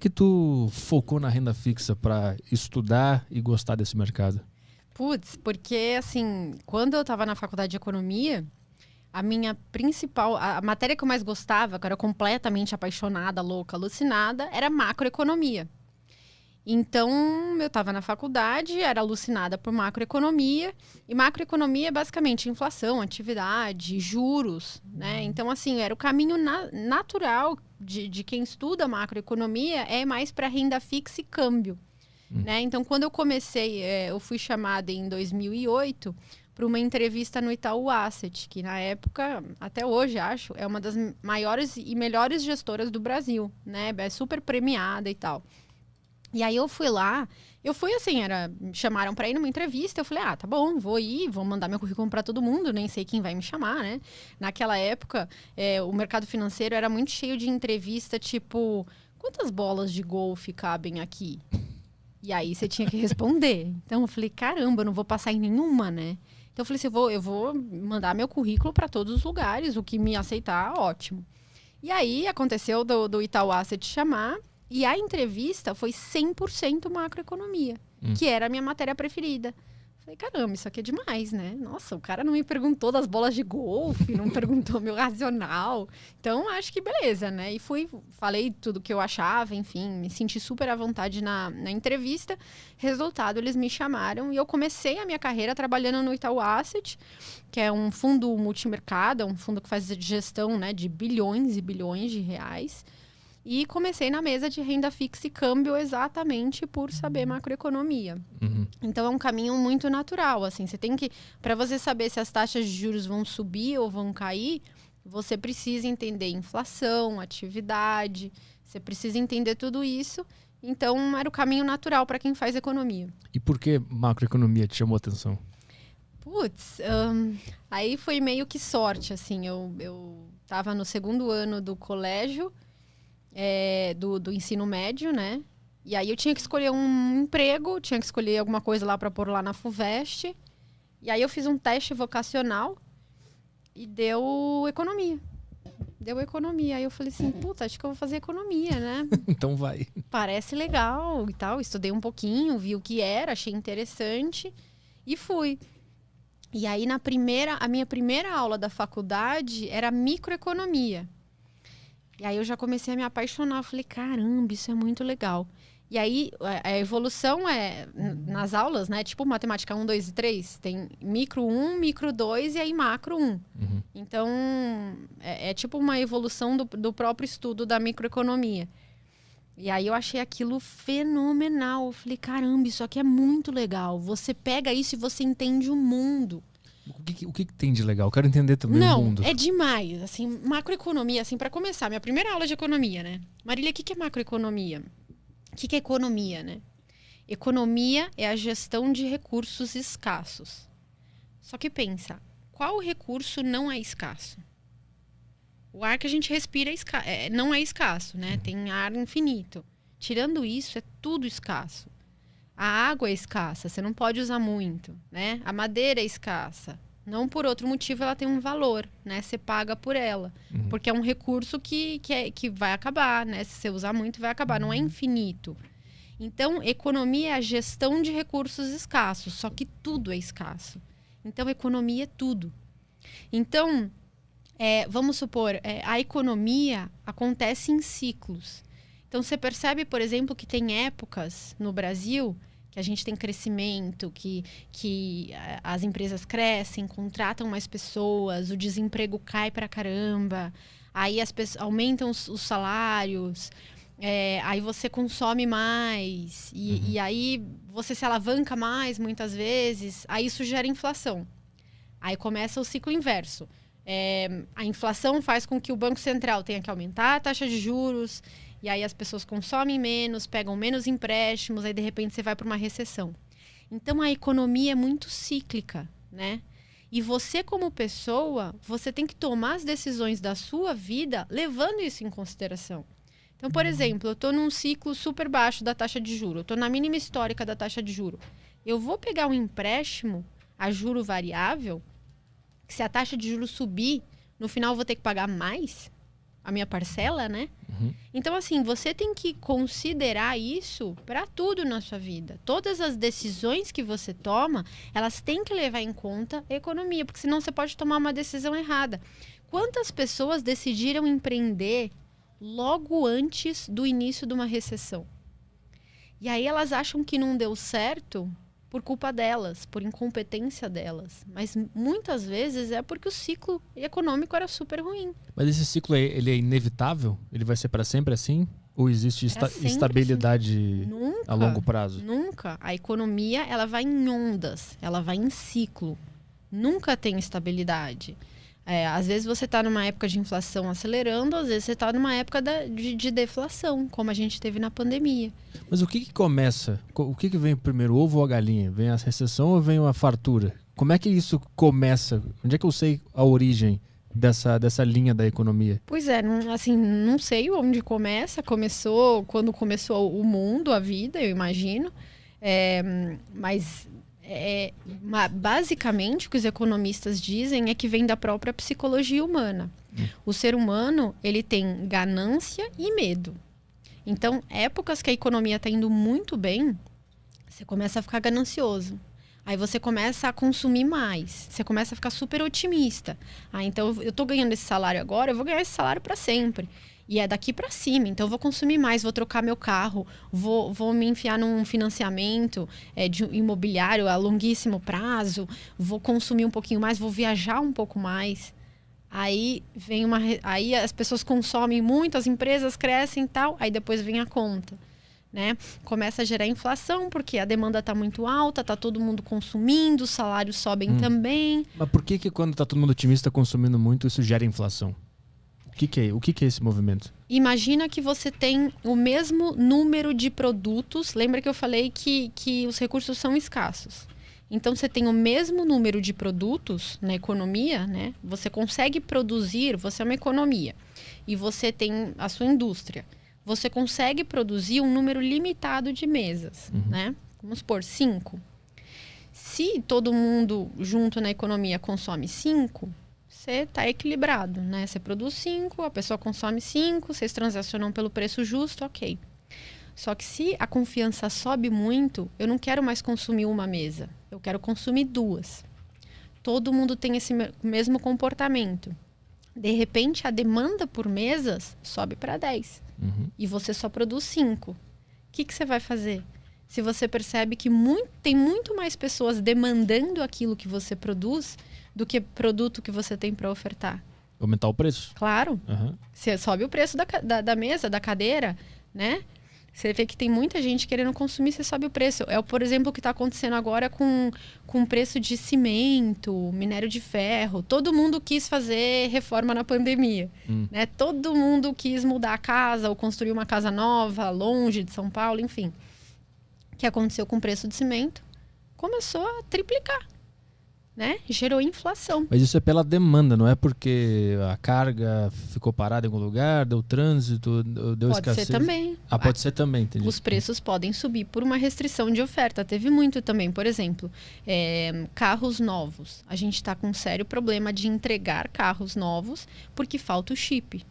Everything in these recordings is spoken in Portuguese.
que tu focou na renda fixa para estudar e gostar desse mercado? Putz, porque assim, quando eu estava na faculdade de economia, a minha principal, a matéria que eu mais gostava, que eu era completamente apaixonada, louca, alucinada, era macroeconomia. Então, eu estava na faculdade, era alucinada por macroeconomia, e macroeconomia é basicamente inflação, atividade, juros, né? Então, assim, era o caminho natural de quem estuda macroeconomia, é mais para renda fixa e câmbio. Né? Então, quando eu comecei, eu fui chamada em 2008 para uma entrevista no Itaú Asset, que na época, até hoje acho, é uma das maiores e melhores gestoras do Brasil, né? É super premiada e tal. E aí eu fui lá, eu fui assim, me chamaram para ir numa entrevista, eu falei, tá bom, vou ir, vou mandar meu currículo para todo mundo, nem sei quem vai me chamar, né? Naquela época, o mercado financeiro era muito cheio de entrevista, tipo, quantas bolas de golfe cabem aqui? E aí você tinha que responder. Então eu falei, caramba, eu não vou passar em nenhuma, né? Então eu falei assim, eu vou mandar meu currículo para todos os lugares, o que me aceitar, ótimo. E aí aconteceu do Itaú Asset chamar, e a entrevista foi 100% macroeconomia, que era a minha matéria preferida. Falei, caramba, isso aqui é demais, né? Nossa, o cara não me perguntou das bolas de golfe, não perguntou meu racional. Então, acho que beleza, né? E falei tudo que eu achava, enfim, me senti super à vontade na entrevista. Resultado, eles me chamaram e eu comecei a minha carreira trabalhando no Itaú Asset, que é um fundo multimercado, um fundo que faz gestão, né, de bilhões e bilhões de reais. E comecei na mesa de renda fixa e câmbio exatamente por saber macroeconomia. Então é um caminho muito natural, assim, você tem que, para você saber se as taxas de juros vão subir ou vão cair, você precisa entender inflação, atividade, você precisa entender tudo isso. Então era o caminho natural para quem faz economia. E por que macroeconomia te chamou a atenção? Putz, aí foi meio que sorte, assim, eu estava no segundo ano do colégio, do ensino médio, né? E aí eu tinha que escolher um emprego, tinha que escolher alguma coisa lá para pôr lá na FUVEST. E aí eu fiz um teste vocacional e deu economia. Deu economia. Aí eu falei assim, puta, acho que eu vou fazer economia, né? Então vai. Parece legal e tal. Estudei um pouquinho, vi o que era, achei interessante e fui. E aí a minha primeira aula da faculdade era microeconomia. E aí eu já comecei a me apaixonar. Eu falei, caramba, isso é muito legal. E aí a evolução nas aulas, né? Tipo matemática 1, 2 e 3. Tem micro 1, micro 2 e aí macro 1. Então, é tipo uma evolução do próprio estudo da microeconomia. E aí eu achei aquilo fenomenal. Eu falei, caramba, isso aqui é muito legal. Você pega isso e você entende o mundo. O que tem de legal? Eu quero entender também o mundo. Não, é demais. Assim, macroeconomia, assim, para começar, minha primeira aula de economia, né? Marília, o que é macroeconomia? O que é economia, né? Economia é a gestão de recursos escassos. Só que pensa, qual recurso não é escasso? O ar que a gente respira não é escasso, né? Tem ar infinito. Tirando isso, é tudo escasso. A água é escassa, você não pode usar muito, né? A madeira é escassa. Não por outro motivo ela tem um valor, né? Você paga por ela. Porque é um recurso que vai acabar, né? Se você usar muito, vai acabar. Não é infinito. Então, economia é a gestão de recursos escassos. Só que tudo é escasso. Então, economia é tudo. Então, vamos supor, a economia acontece em ciclos. Então, você percebe, por exemplo, que tem épocas no Brasil que a gente tem crescimento, que as empresas crescem, contratam mais pessoas, o desemprego cai pra caramba, aí as pessoas aumentam os salários, aí você consome mais, e aí você se alavanca mais muitas vezes, aí isso gera inflação. Aí começa o ciclo inverso. A inflação faz com que o Banco Central tenha que aumentar a taxa de juros, e aí as pessoas consomem menos, pegam menos empréstimos, aí de repente você vai para uma recessão. Então a economia é muito cíclica, né? E você como pessoa, você tem que tomar as decisões da sua vida levando isso em consideração. Então, por exemplo, eu estou num ciclo super baixo da taxa de juros, eu estou na mínima histórica da taxa de juros. Eu vou pegar um empréstimo a juro variável, que se a taxa de juros subir, no final eu vou ter que pagar mais? a minha parcela, né? Então, assim, você tem que considerar isso para tudo na sua vida. Todas as decisões que você toma, elas têm que levar em conta a economia, porque senão você pode tomar uma decisão errada. Quantas pessoas decidiram empreender logo antes do início de uma recessão? E aí elas acham que não deu certo por culpa delas, por incompetência delas. Mas muitas vezes é porque o ciclo econômico era super ruim. Mas esse ciclo, ele é inevitável? Ele vai ser para sempre assim? Ou existe estabilidade assim. Nunca, a longo prazo? Nunca. A economia, ela vai em ondas, ela vai em ciclo. Nunca tem estabilidade. Às vezes você está numa época de inflação acelerando, às vezes você está numa época de deflação, como a gente teve na pandemia. Mas o que começa? O que vem primeiro, o ovo ou a galinha? Vem a recessão ou vem a fartura? Como é que isso começa? Onde é que eu sei a origem dessa linha da economia? Pois é, não sei onde começa. Começou quando começou o mundo, a vida, eu imagino. Mas basicamente o que os economistas dizem é que vem da própria psicologia humana. O ser humano, ele tem ganância e medo. Então, épocas que a economia está indo muito bem, você começa a ficar ganancioso. Aí você começa a consumir mais. Você começa a ficar super otimista. Então eu estou ganhando esse salário agora, eu vou ganhar esse salário para sempre. E é daqui para cima, então eu vou consumir mais, vou trocar meu carro, vou me enfiar num financiamento de imobiliário a longuíssimo prazo, vou consumir um pouquinho mais, vou viajar um pouco mais. Aí aí as pessoas consomem muito, as empresas crescem e tal, aí depois vem a conta, né? Começa a gerar inflação, porque a demanda está muito alta, está todo mundo consumindo, os salários sobem também. Mas por que quando está todo mundo otimista consumindo muito, isso gera inflação? O que é esse movimento? Imagina que você tem o mesmo número de produtos. Lembra que eu falei que os recursos são escassos. Então, você tem o mesmo número de produtos na economia, né? Você consegue produzir, você é uma economia. E você tem a sua indústria. Você consegue produzir um número limitado de mesas, né? Vamos supor, 5. Se todo mundo junto na economia consome 5... você está equilibrado, né? Você produz 5, a pessoa consome 5, vocês transacionam pelo preço justo, ok. Só que se a confiança sobe muito, eu não quero mais consumir uma mesa, eu quero consumir 2. Todo mundo tem esse mesmo comportamento. De repente, a demanda por mesas sobe para 10. E você só produz 5. O que você vai fazer? Se você percebe que tem muito mais pessoas demandando aquilo que você produz do que produto que você tem para ofertar. Aumentar o preço? Claro. Você sobe o preço da mesa, da cadeira, né? Você vê que tem muita gente querendo consumir, você sobe o preço. Por exemplo, o que está acontecendo agora com o preço de cimento, minério de ferro. Todo mundo quis fazer reforma na pandemia. Né? Todo mundo quis mudar a casa ou construir uma casa nova, longe de São Paulo, enfim. O que aconteceu com o preço de cimento? Começou a triplicar. Né? Gerou inflação. Mas isso é pela demanda, não é porque a carga ficou parada em algum lugar, deu trânsito, deu escassez? Pode ser também. Pode ser também, entendi. Os preços podem subir por uma restrição de oferta. Teve muito também, por exemplo, carros novos. A gente está com um sério problema de entregar carros novos porque falta o chip.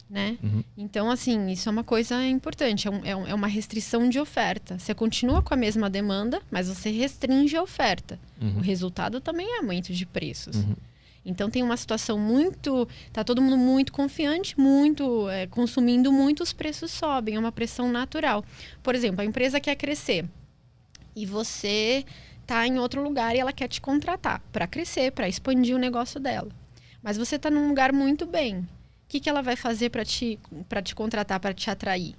Né? Então, assim, isso é uma coisa importante. É uma restrição de oferta. Você continua com a mesma demanda, mas você restringe a oferta. O resultado também é aumento de preços. Então, tem uma situação muito... Tá todo mundo muito confiante, consumindo muito, os preços sobem. É uma pressão natural. Por exemplo, a empresa quer crescer e você tá em outro lugar e ela quer te contratar para crescer, para expandir o negócio dela. Mas você tá num lugar muito bem. O que ela vai fazer para te contratar, para te atrair?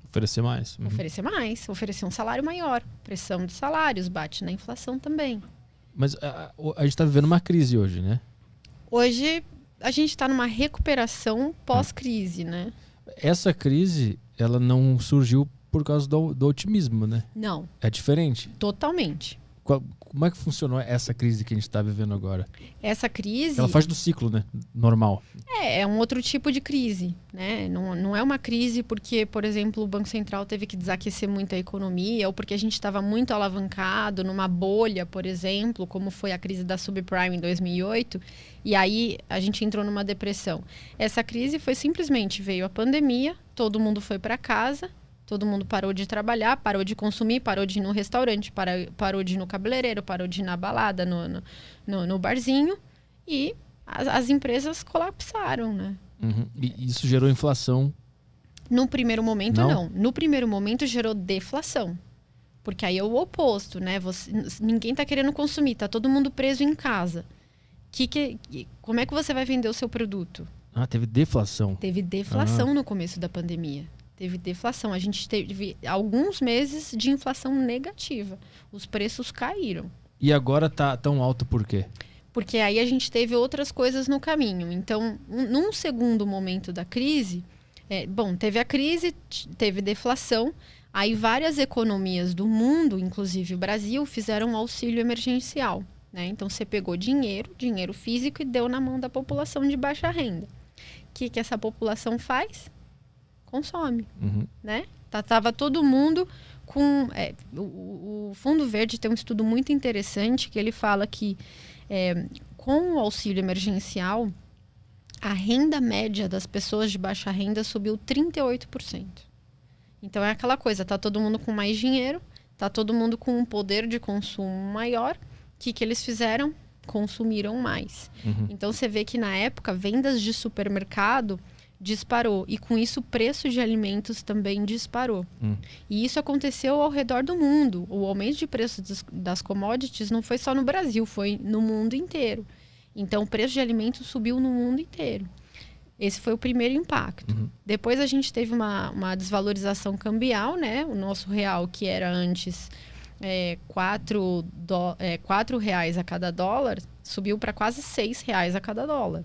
Oferecer mais. Oferecer mais, oferecer um salário maior. Pressão de salários, bate na inflação também. Mas a gente está vivendo uma crise hoje, né? Hoje a gente está numa recuperação pós-crise, né? Essa crise, ela não surgiu por causa do otimismo, né? Não. É diferente. Totalmente. Como é que funcionou essa crise que a gente está vivendo agora? Essa crise... Ela faz do ciclo, né? Normal. É um outro tipo de crise, né? Não é uma crise porque, por exemplo, o Banco Central teve que desaquecer muito a economia ou porque a gente estava muito alavancado numa bolha, por exemplo, como foi a crise da subprime em 2008, e aí a gente entrou numa depressão. Essa crise foi simplesmente, veio a pandemia, todo mundo foi para casa, todo mundo parou de trabalhar, parou de consumir, parou de ir no restaurante, parou de ir no cabeleireiro, parou de ir na balada, no barzinho, e as empresas colapsaram, né? Uhum. E isso gerou inflação? No primeiro momento, não. No primeiro momento, gerou deflação. Porque aí é o oposto, né? Ninguém está querendo consumir, tá todo mundo preso em casa. Como é que você vai vender o seu produto? Teve deflação. Teve deflação no começo da pandemia. Teve deflação. A gente teve alguns meses de inflação negativa. Os preços caíram. E agora tá tão alto por quê? Porque aí a gente teve outras coisas no caminho. Então, num segundo momento da crise, teve a crise, teve deflação, aí várias economias do mundo, inclusive o Brasil, fizeram um auxílio emergencial, né? Então, você pegou dinheiro físico e deu na mão da população de baixa renda. O que essa população faz? Consome, né? Tava todo mundo com... o Fundo Verde tem um estudo muito interessante que ele fala que com o auxílio emergencial, a renda média das pessoas de baixa renda subiu 38%. Então é aquela coisa, tá todo mundo com mais dinheiro, tá todo mundo com um poder de consumo maior. O que eles fizeram? Consumiram mais. Então você vê que na época, vendas de supermercado disparou. E com isso o preço de alimentos também disparou. E isso aconteceu ao redor do mundo. O aumento de preço das commodities não foi só no Brasil, foi no mundo inteiro. Então o preço de alimentos subiu no mundo inteiro. Esse foi o primeiro impacto. Depois a gente teve uma desvalorização cambial, né? O nosso real, que era antes R$ 4 a cada dólar, subiu para quase R$ 6 a cada dólar.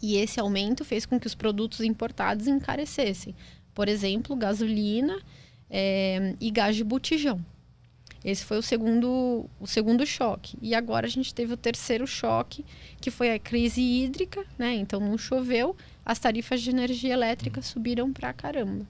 E esse aumento fez com que os produtos importados encarecessem. Por exemplo, gasolina e gás de botijão. Esse foi o segundo choque. E agora a gente teve o terceiro choque, que foi a crise hídrica, né? Então não choveu, as tarifas de energia elétrica subiram pra caramba.